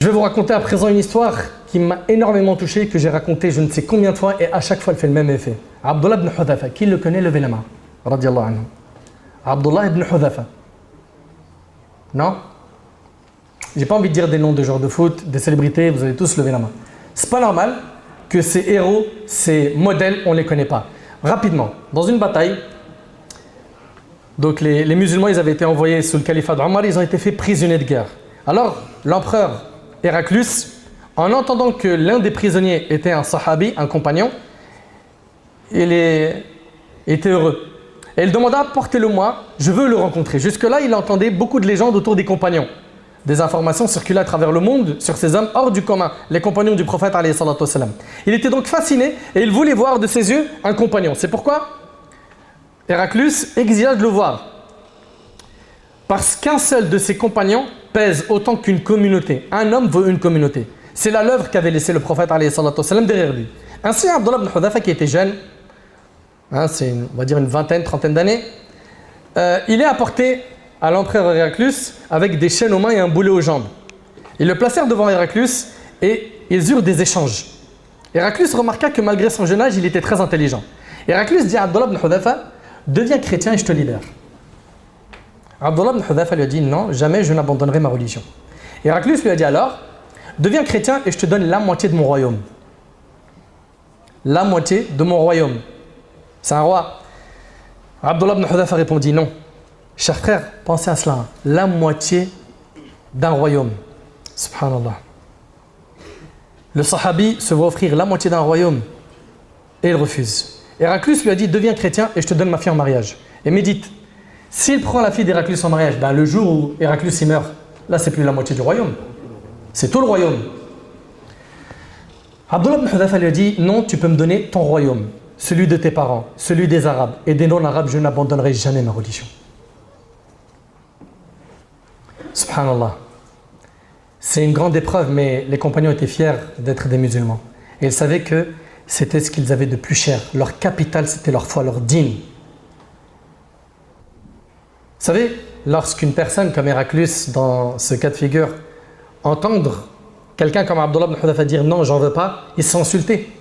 Je vais vous raconter à présent une histoire qui m'a énormément touché, que j'ai racontée je ne sais combien de fois et à chaque fois elle fait le même effet. Abdullah ibn Hudhafa, qui le connaît, levez la main. Radiallahu anhu. Abdullah ibn Hudhafa. Non? J'ai pas envie de dire des noms de joueurs de foot, des célébrités, vous allez tous lever la main. C'est pas normal que ces héros, ces modèles, on les connaît pas. Rapidement, dans une bataille, donc les musulmans, ils avaient été envoyés sous le califat d'Omar, ils ont été faits prisonniers de guerre. Alors, l'empereur Héraclius, en entendant que l'un des prisonniers était un sahabi, un compagnon, il était heureux. Et il demanda, portez-le-moi, je veux le rencontrer. Jusque-là, il entendait beaucoup de légendes autour des compagnons. Des informations circulaient à travers le monde sur ces hommes hors du commun, les compagnons du prophète alayhi salatu wassalam. Il était donc fasciné et il voulait voir de ses yeux un compagnon. C'est pourquoi Héraclius exigea de le voir. Parce qu'un seul de ses compagnons pèse autant qu'une communauté. Un homme veut une communauté. C'est là l'œuvre qu'avait laissé le prophète alayhi salatu wassalam derrière lui. Ainsi, Abdullah ibn Hudhafa, qui était jeune, c'est on va dire une vingtaine, trentaine d'années, il est apporté à l'empereur Héraclius avec des chaînes aux mains et un boulet aux jambes. Ils le placèrent devant Héraclius et ils eurent des échanges. Héraclius remarqua que malgré son jeune âge, il était très intelligent. Héraclius dit à Abdullah ibn Hudhafa, deviens chrétien et je te libère. Abdullah ibn Hudhafa lui a dit, non, jamais je n'abandonnerai ma religion. Héraclius lui a dit alors, deviens chrétien et je te donne la moitié de mon royaume. La moitié de mon royaume. C'est un roi. Abdullah ibn Hudhafa répondit, non. Chers frères, pensez à cela. La moitié d'un royaume. Subhanallah. Le sahabi se voit offrir la moitié d'un royaume et il refuse. Héraclius lui a dit, deviens chrétien et je te donne ma fille en mariage. Et médite, s'il prend la fille d'Héraclius en mariage, le jour où Héraclius meurt, là c'est plus la moitié du royaume. C'est tout le royaume. Abdullah ibn Hudhafa lui a dit, non, tu peux me donner ton royaume, celui de tes parents, celui des Arabes et des non-Arabes, je n'abandonnerai jamais ma religion. Subhanallah. C'est une grande épreuve, mais les compagnons étaient fiers d'être des musulmans. Et ils savaient que c'était ce qu'ils avaient de plus cher. Leur capital, c'était leur foi, leur dîne. Vous savez, lorsqu'une personne comme Héraclius, dans ce cas de figure, entendre quelqu'un comme Abdullah ibn Hudhafa dire non, j'en veux pas, il se sent insulté.